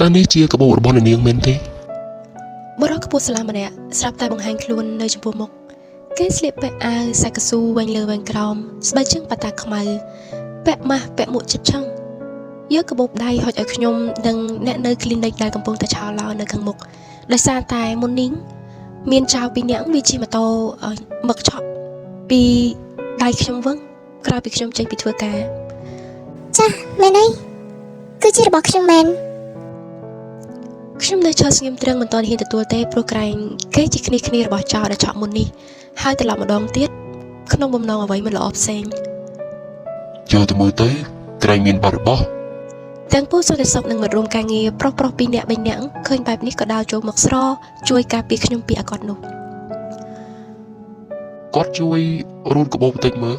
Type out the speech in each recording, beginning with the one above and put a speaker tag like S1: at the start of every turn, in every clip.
S1: ตอนนี้เชียร์กระโบดบอลในเนียงเมนที
S2: บรอกระปุสลามเนี่ยสลับแต่บางแห่งคลุนในจมูกมกเกสเลียไปอาใส่กระซูแวงเลือแวงกรอมสบายจึงปะตาขมาแปะมาแปะหมุดจัดช่างเยอะกระบบได้หอยขยมดังแนะเนยคลินในได้กำปงแต่ชาวลาวในขังมกได้ซาตายมุนนิ้งเมียนชาวปีเนียงวิจิมาโตหมึกช็อปปีได้ขยมวังกลายปีขยมใจปีทัวกา
S3: จ้ะแม่นายคือจีบอกขยมแมน
S2: ขยมได้ชอบสงิมเตรงมันตอนเห็นแต่ตัวเต้โปรแกรมเกจิคณีคณีระบาดจาวได้ช็อปมุนนี้ให้ตลอดมาดองเตี้ยขนมบ่มนองเอาไว้มันหล่ออฟเซง
S1: เจอตัวมือเต้ไกรมีนบาร์บอ
S2: ទាំងពូសន្តិសុខនឹងមិត្តរួមការងារប្រុសៗពីរនាក់3នាក់ឃើញបែបនេះក៏ដើរចូលមកស្រជួយការពារខ្ញុំពីអាកតនោះ
S1: គាត់ជួយរូនកបោបបន្តិចមើល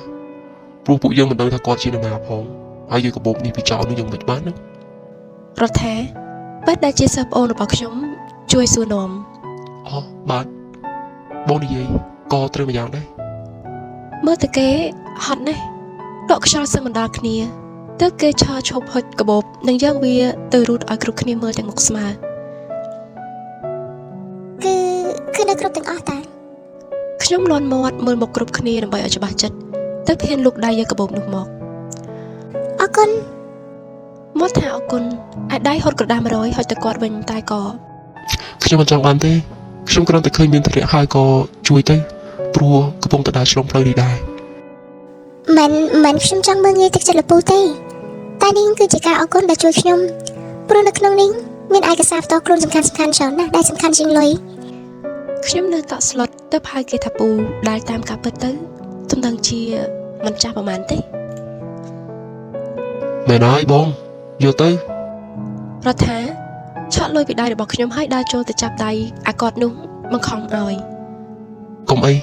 S1: ព្រោះពួកយើងមិនដឹងថាគាត់ជានរណាផងហើយយកកបោបនេះពីចោលនេះយ៉ាងមិនបានណា
S2: រដ្ឋាបែបដែលជាសិស្សប្អូនរបស់ខ្ញុំជួយសួរនាំ
S1: អូបាទបងនិយាយក៏ត្រូវមួយយ៉ាងដែរ
S2: មើលទៅគេហត់ណាស់ដកខ្យល់សឹងមិនដល់គ្នាទើបគេឆោឈប់ហុចកបោបនិងយកវាទៅរូតឲ្យគ្រប់គ្នាមើលទាំងមុខស្មើ
S3: គឺនៅគ្រប់ទាំងអស់តា
S2: ខ្ញុំលន់មាត់មើលមកគ្រប់គ្នាដើម្បីឲ្យច្បាស់ចិត្តទើបហ៊ានលូកដៃយកកបោបនោះមក
S3: អរគុណ
S2: មកថាអរគុណឲ្យដៃហត់ក្រដាស់100ហុចទៅគាត់វិញតែក៏
S1: ខ្ញុំមិនចង់បានទេខ្ញុំគ្រាន់តែឃើញមានធរៈហើយក៏ជួយទៅព្រោះកំពុងតែដើរឆ្លងផ្លូវនេះដែរ
S3: មិនខ្ញុំចង់មើលងាយទឹកចិត្តលពូទេតែនេះគឺជាការអរគុណដែលជួយខ្ញុំព្រោះនៅក្នុងនេះមានឯកសារផ្ទាល់ខ្លួនសំខាន់ច្រើនណាស់ដែលសំខាន់ជាងលុយ
S2: ខ្ញុំនៅតក់ស្លុតទៅហៅគេថាពូដែលតាមការពិតទៅទំដឹងជាមិនចាស់ប្រហែលទេ
S1: មែនហើយបងយកទៅ
S2: រដ្ឋាឆក់លុយពីដៃរបស់ខ្ញុំឲ្យដើរចូលទៅចាប់ដៃអាកតនោះបង្ខំឲ្យក
S1: ុំអី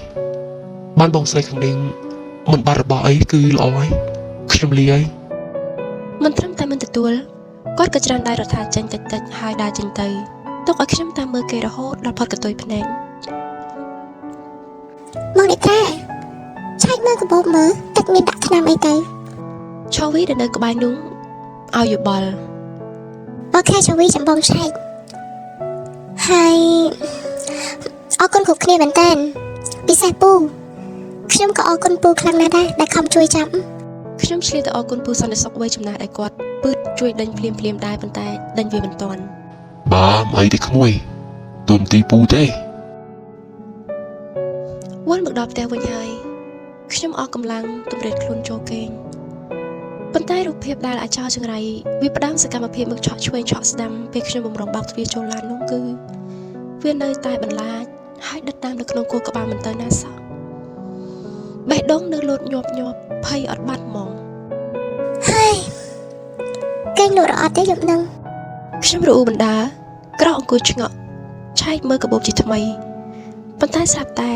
S1: បានបងស្រីខាងនេះមិនបាត់របស់អីគឺល្អហើយខ្ញុំលីហើយ
S2: មិនត្រឹមតែមិនទទួលគាត់ក៏ច្រានដៃរដ្ឋាចេញតិចហើយដើរចេញទៅទុកឲ្យខ្ញុំតាមមើលគេរហូតដល់ផុតកតុយភ្នែក
S3: មកនេះតាឆែកមើលកបោបមើលទឹកមានដាក់ថ្នាំអីទៅ
S2: ឆូវីដែលនៅក្បែរនោះឲ្យយោបល់
S3: អូខេឆូវីចាំបងឆែកហើយអរគុណគ្រប់គ្នាមែនតើពិសេសពូខ្ញុំក៏អរគុណពូខ្លាំងណាស់ដែរដែលខំជួយចាប់
S2: ខ្ញុំឆ្លៀតទៅអរគុណពូសន្តិសុខវ័យចំណាស់ដែលគាត់ពឺតជួយដេញភ្លាមដែរប៉ុន្តែដេញវាមិនទាន់
S1: បាទអីទេក្មួយទុំទីពូទេ
S2: វល់មកដល់ផ្ទះវិញហើយខ្ញុំអស់កម្លាំងទម្រានខ្លួនចូលគេងប៉ុន្តែរូបភាពដែលអាចោចង្រៃវាផ្ដើមសកម្មភាពមកឆក់ឆ្វេងឆក់ស្ដាំពេលខ្ញុំបំរុងបោកទ្វារចូលឡាននោះគឺវានៅតែបន្លាចហើយដិតតាមនៅក្នុងគោក្បាលមិនទៅណាសោះបេះដូងនៅលោតញាប់ភ័យអត់បាត់ហ្មង
S3: ហើយគេងលក់រអត់ទេយប់នឹង
S2: ខ្ញុំរអ៊ូបណ្ដាក្រោកអង្គុយឆ្ងក់ឆែកមើលកាបូបជាថ្មីប៉ុន្តែស្រាប់តែ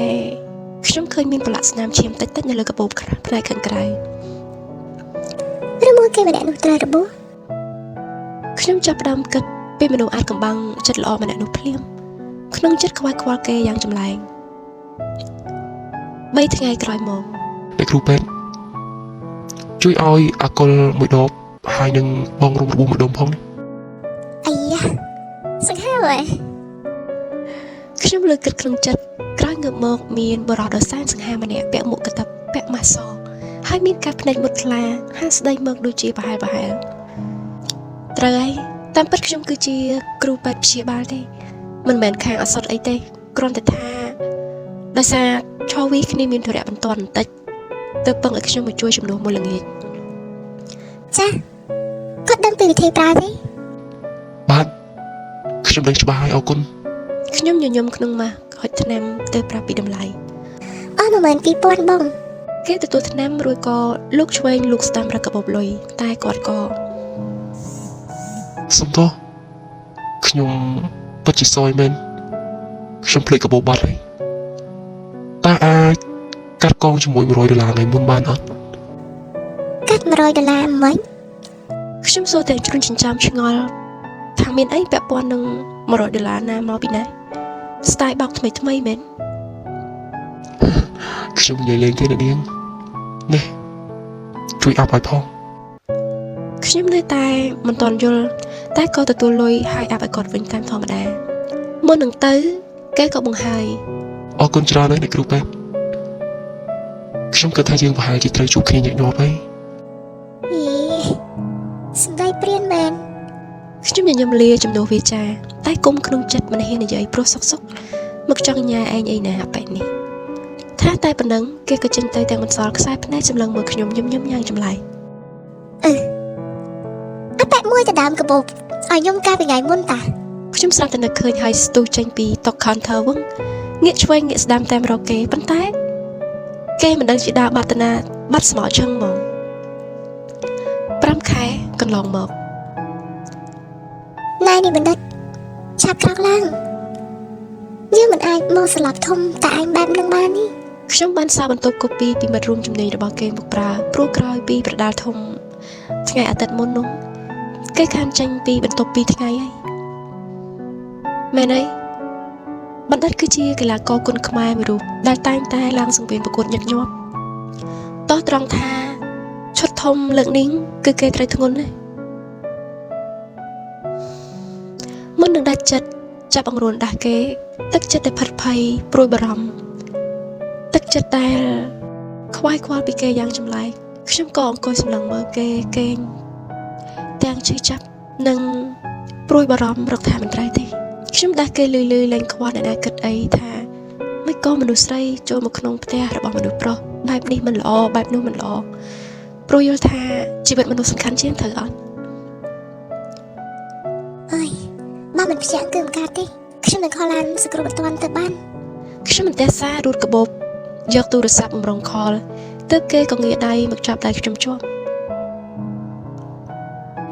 S2: ខ្ញុំឃើញមានប្រឡាក់ស្នាមឈាមតិចនៅលើកាបូបផ្នែកខាងក្រៅ
S3: ឬមួយគេម្នាក់នោះត្រូវរបួស
S2: ខ្ញុំចាប់ផ្ដើមគិតពីមនុស្សអាចកំបាំងចិត្តល្អម្នាក់នោះភ្លាមក្នុងចិត្តខ្វាយខ្វល់គេយ៉ាងចម្លែង3ថ្ងៃក្រោយមក
S1: អ្នកគ្រូពេទ្យជួយឲ្យអាកុលមួយដបហើយនឹងបងរុំរបួសមួយដុំផងនេះ
S3: អាយ៉ាសង្ហាវ៉េ
S2: ខ្ញុំលើកគិតក្នុងចិត្តក្រោយងើបមកមានបរិសុទ្ធដ៏សែនសង្ហាម្នាក់ពាក់មួកកាតាបពាក់ម៉ាសហើយមានកាត់ភ្នែកមុតថ្លាហាស្ដីមកដូចជាប្រហែលត្រូវហើយតាមពិតខ្ញុំគឺជាគ្រូពេទ្យព្យាបាលទេមិនមែនខាងអសត់អីទេគ្រាន់តែថាដោយសារឆោវីគ្នាមានធរៈបន្ទាន់បន្តិចទើបពឹងឲ្យខ្ញុំមកជួយជំនួសមួយល្ងាច
S3: ចាគាត់ដឹងពីវិធីប្រើទេ
S1: បាទខ្ញុំដឹងច្បាស់ហើយអរគុណ
S2: ខ្ញុំញញឹមក្នុងម៉ាស់ហុចថ្នាំទៅប្រាប់ពីតម្លៃ
S3: អស់12000បង
S2: គេទទួលថ្នាំរួចក៏លោកឆ្វេងលោកស្ដាំរកកាបូបលុយតែគាត់ក៏
S1: សុំទោសខ្ញុំពិតជាសោយមែនខ្ញុំភ្លេចកាបូបបាត់ហើយតើអាចកាត់កងជាមួយ$100ថ្ងៃមុនបានអត់
S3: កាត់$100មិន
S2: ខ្ញុំសួរតែជ្រុញចិញ្ចាំឆ្ងល់ថាមានអីពាក់ព័ន្ធនឹង$100ណាមកពីណាស្ទាយបោកថ្មីមែន
S1: ខ្ញុំនិយាយលេងទេអ្នកនាងនេះជួយអាប់ឲ្យផង
S2: ខ្ញុំនៅតែមិនទាន់យល់តែក៏ទទួលលុយហើយអាប់ឲ្យគាត់វិញតាមធម្មតាមុននឹងទៅគេក៏បង្ហើយ
S1: អរគុណច្រើនណាស់អ្នកគ្រូពេទ្យខ្ញុំគិតថាយើងប្រហែលជាត្រូវជួបគ្នាញឹកញាប់ហើយ
S3: អីសំដីព្រានមែន
S2: ខ្ញុំញញឹមលាជំនួសវាចាតែគុំក្នុងចិត្តមិនហ៊ាននិយាយព្រោះសុកមកចង់ញ៉ាឯងអីណាបែបនេះថាតែប៉ុណ្ណឹងគេក៏ចេញទៅទាំងបន្សល់ខ្សែភ្នែកសម្លឹងមើលខ្ញុំញឹមយ៉ាងចម្លែក
S3: អត់បែបមួយទៅដើមកបោកឲ្យខ្ញុំកាលពីថ្ងៃមុនតា
S2: ខ្ញុំស្រាប់តែនឹកឃើញហើយស្ទុះចេញពីតុ counter វឹងងាកឆ្វេងងាកស្ដាំតាមរកគេប៉ុន្តែគេមិនដឹងជាដើរបាត់ទៅណាបាត់ស្មោះចឹងហ្មង5ខែកន្លងមក
S3: ណែនេះបណ្ឌិតឆាប់ក្រោកឡើងយើងមិនអាចមកស្លាប់ធំតែឯងបែបនឹងបាននេះ
S2: ខ្ញុំបានសារបន្ទប់កូពីពីមិត្តរួមជំនាញរបស់គេមកប្រើព្រោះក្រោយពីប្រដាល់ធំថ្ងៃអាទិត្យមុននោះគេខានចេញពីបន្ទប់2ថ្ងៃហើយមែនអីបណ្ឌិតគឺជាកីឡាករគុនខ្មែរមួយរូបដែលតែងតែឡើងសង្វៀនប្រកួតញឹកញាប់តោះត្រង់ថាឈុតធំលើកនេះគឺគេត្រូវធ្ងន់ណាស់មុននឹងដាច់ចិត្តចាប់អង្រួនដាស់គេទឹកចិត្តតែផិតភ័យព្រួយបារម្ភទឹកចិត្តដែលខ្វាយខ្វល់ពីគេយ៉ាងចម្លែកខ្ញុំក៏អង្គុយសម្លឹងមើលគេគេងទាំងឈឺចាប់និងព្រួយបារម្ភរកថាមិនត្រូវទេខ្ញុំដាស់គេលឺលែងខ្វល់អ្នកណាគិតអីថាមិនក៏មនុស្សស្រីចូលមកក្នុងផ្ទះរបស់មនុស្សប្រុសបែបនេះមិនល្អបែបនោះមិនល្អព្រោះយល់ថាជីវិតមនុស្សសំខាន់ជាងត្រូវអត់
S3: អើយបើមិនភ្ញាក់គឺមិនកើតទេខ្ញុំនឹងខលឡានសង្គ្រោះបន្ទាន់ទៅបាន
S2: ខ្ញុំមិនទេសសាររូតកបោបយកទូរស័ព្ទបំរុងខលទើបគេក៏ងាកដៃមកចាប់ដៃខ្ញុំជាប់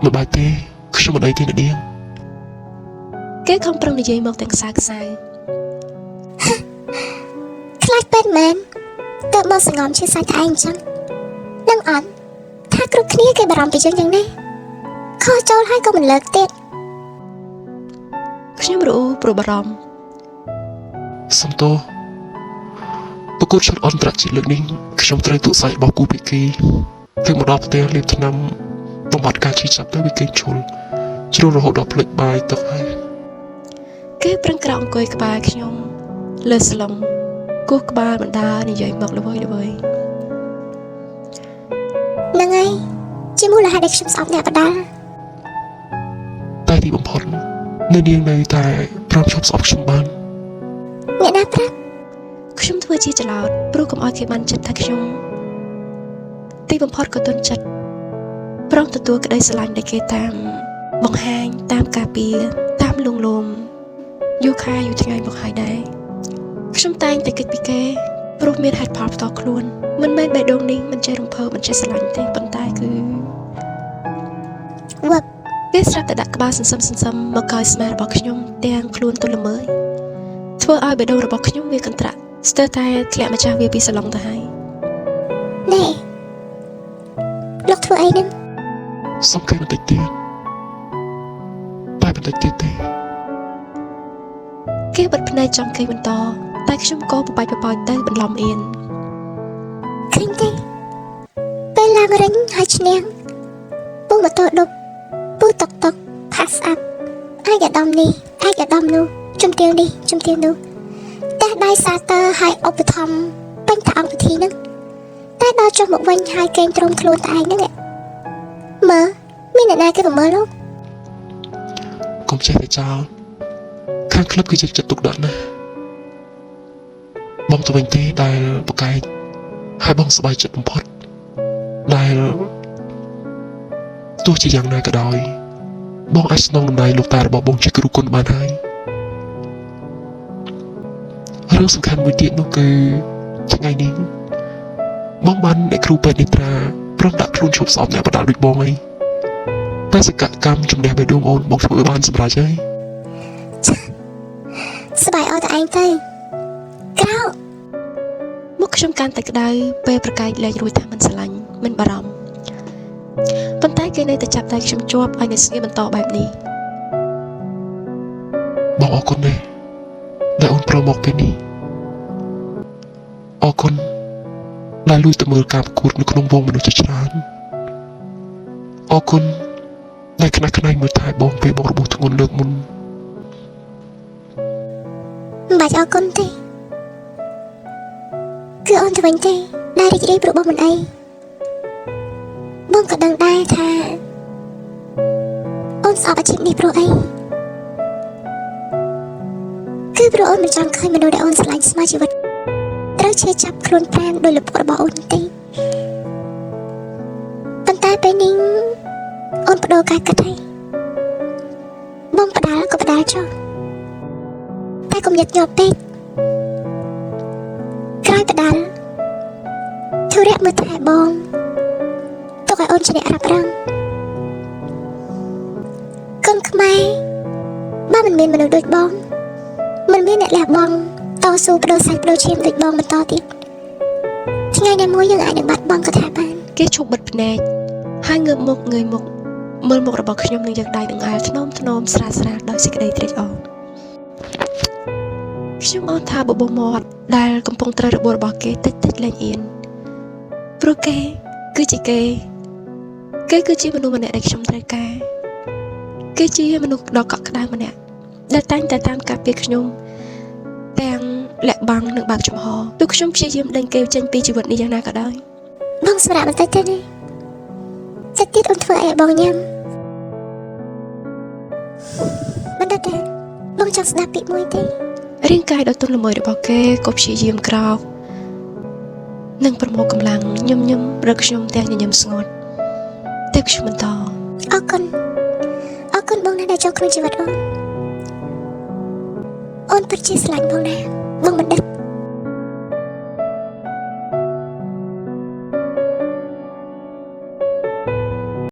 S1: មិនបាច់ទេខ្ញុំមិនអីទេអ្នកនាង
S2: គេខំប្រឹងនិយាយមកទាំងខ្សៅខ្សៅ
S3: ខ្លាចពេទ្យមែនទៅមកសង្ងំឈឺសាច់ឯងអញ្ចឹងនឹងអត់ថាគ្រប់គ្នាគេបារម្ភពីយើងយ៉ាងណាខុសចូលហើយក៏មិនលើកទៀត
S2: ខ្ញុំរអ៊ូព្រួយបារម្ភ
S1: សំទោសប្រកួតឈុតអន្តរជាតិលើកនេះខ្ញុំត្រូវទូសាយរបស់គូភាគីទើបមកដល់ផ្ទះលាបថ្នាំបំបត្តិការឈឺចាប់ទៅវាគេឈុលជ្រុលរហូតដល់ភ្លេចបាយទឹកហើយ
S2: គេប្រឹងក្រោកអង្គុយក្បែរខ្ញុំលើស្លុងគោះក្បាលបណ្ដានិយាយមកល្វើយ
S3: ហ្នឹងហើយជាមូលហេតុដែលខ្ញុំស្អប់អ្នកបដាល់
S1: តែទីបំផុតនៅនាងនៅតែព្រមឈប់ស្អប់ខ្ញុំបាន
S3: អ្នកណាប្រាប់
S2: ខ្ញុំធ្វើជាច្រឡោតព្រោះកុំឲ្យគេបានចិត្តថាខ្ញុំទីបំផុតក៏ទន់ចិត្តព្រមទទួលក្តីស្រឡាញ់ដែលគេតាមបង្ហាញតាមការពារតាមលងលោមយូរខែយូរថ្ងៃមកហើយដែរខ្ញុំតែងតែគិតពីគេព្រោះមានហេតុផលផ្ទាល់ខ្លួនមិនមែនបេះដូងនេះមិនចេះរំភើបមិនចេះស្រឡាញ់ទេប៉ុន្តែគឺ
S3: វឹក
S2: គេស្រាប់តែដាក់ក្បាលសន្សឹមមកកោយស្មារបស់ខ្ញុំទាំងខ្លួនទល់ល្មើយធ្វើឲ្យបេះដូងរបស់ខ្ញុំវាកន្ត្រាក់ស្ទើរតែធ្លាក់ម្ចាស់វាពីសាឡុងទៅហើយ
S3: ណែលោកធ្វើអីហ្នឹង
S1: សុំគេបន្តិចទៀតតែបន្តិចទៀតទេ
S2: គេបិទភ្នែកចង់គេបន្តតែខ្ញុំក៏បបាច់បបោចទៅបន្លំអៀន
S3: ឃើញទេពេលឡើងរិញហើយឈ្នះពូម៉ូតូដប់ពូតុកតុកផាសអាប់អាចអាដាមនេះអាចអាដាមនោះជំទាវនេះជំទាវនោះតែដៃសាទ័រហើយឧបត្ថម្ភពេញតែអង្គពិធីហ្នឹងតែដល់ចុះមកវិញហើយកេងទ្រមខ្លួនតែឯងហ្នឹងមើលមានអ្នកណាគេប្រមើលលោក
S1: កុំចេះតែចោលខាងក្លឹបគឺយកចិត្តទុកដាក់ណាស់បងទៅវិញទេដែលបកែកហើយបងសប្បាយចិត្តបំផុតដែលទោះជាយ៉ាងណាក៏ដោយបងអាចស្នងដំណ័យលោកតារបស់បងជាគ្រូគុណបានហើយរឿងសំខាន់មួយទៀតនោះគឺថ្ងៃនេះបងបានអ្នកគ្រូពេទ្យនេត្រាព្រមដាក់ខ្លួនឈប់ស្អប់អ្នកបដាល់ដូចបងអីបេសកកម្មជំនះបេះដូងអូនបងធ្វើបានសម្រាប់ហើយ
S3: សប្បាយអត់តែឯងទៅក្រោក
S2: មុខខ្ញុំកាន់តែក្តៅពេលប្រកែកលែងរួចថាមិនស្រឡាញ់មិនបារម្ភប៉ុន្តែគេនៅតែចាប់តែខ្ញុំជាប់ឲ្យនៅស្ងៀមបន្តបែបនេះ
S1: បងអរគុណណាស់ដែលអូនប្រមមកពេលនេះអរគុណដែលលួចទៅមើលការប្រកួតនៅក្នុងវងមនុស្សជាច្រើនអរគុណ តែខ្នះខ្នែងមើលថែបងពេលបងរបួសធ្ងន់លើកមុន
S3: មិនបាច់អរគុណទេគឺអូនទៅវិញទេដែលរីករាយព្រោះបងមិនអីបងក៏ដឹងដែរថាអូនស្អប់អាជីពនេះព្រោះអីគឺព្រោះអូនមិនចង់ឃើញមនុស្សដែលអូនស្រឡាញ់ស្មើជីវិតត្រូវឈឺចាប់ខ្លួនប្រាណដោយលពុករបស់អូនទេប៉ុន្តែពេលនេះអូនបដូរការគិតហើយបងបដាល់ក៏បដាល់ចុះតែកុំញឹកញាប់ពេកក្រោយបដាល់ធុរៈមើលថែបងទុកឲ្យអូនជាអ្នករ៉ាប់រងកូនខ្មែរបើមិនមានមនុស្សដូចបងមិនមានអ្នកលះបង់តស៊ូបដូរសាច់បដូរឈាមដូចបងបន្តទៀតថ្ងៃណាមួយយើងអាចនឹងបាត់បង់ក៏ថាបាន
S2: គេឈប់បិទភ្នែកហើយងើបមុខងើយមុខមើលមុខរបស់ខ្ញុំនឹងយ៉ាងដៃនឹងអាលធ្នមធ្នមស្រាលស្រាលដោយសេចក្តីត្រេកអរខ្ញុំអត់ថាបបោមាត់ដែលកំពុងត្រូវរបួសរបស់គេតិចតិចលែងអៀនព្រោះគេគឺជាគេគឺជាមនុស្សម្នាក់ដែលខ្ញុំត្រូវការគេជាមនុស្សដ៏កក់ក្ដៅម្នាក់ដែលតែងតែតាមការពារខ្ញុំទាំងលាក់បាំងនិងបើកចំហទោះខ្ញុំព្យាយាមដេញគេចេញពីជីវិតនេះយ៉ាងណាក៏ដោយ
S3: បងសម្រាប់បន្តិចទេណាតិចទៀតអូនធ្វើអីឲ្យបងញ៉ាំមិនដឹងទេបងចង់ស្ដាប់ពាក្យមួយទេ
S2: រាងកាយដ៏ទន់ល្មើយរបស់គេក៏ព្យាយាមក្រោកនិងប្រមូលកម្លាំងញឹមរកខ្ញុំទាំងញញឹមស្ងួតតែខ្ញុំបន្ត
S3: អរគុណបងណាស់ដែលចូលក្នុងជីវិតអូនពិតជាស្រឡាញ់បងណាស់បងមិនដឹង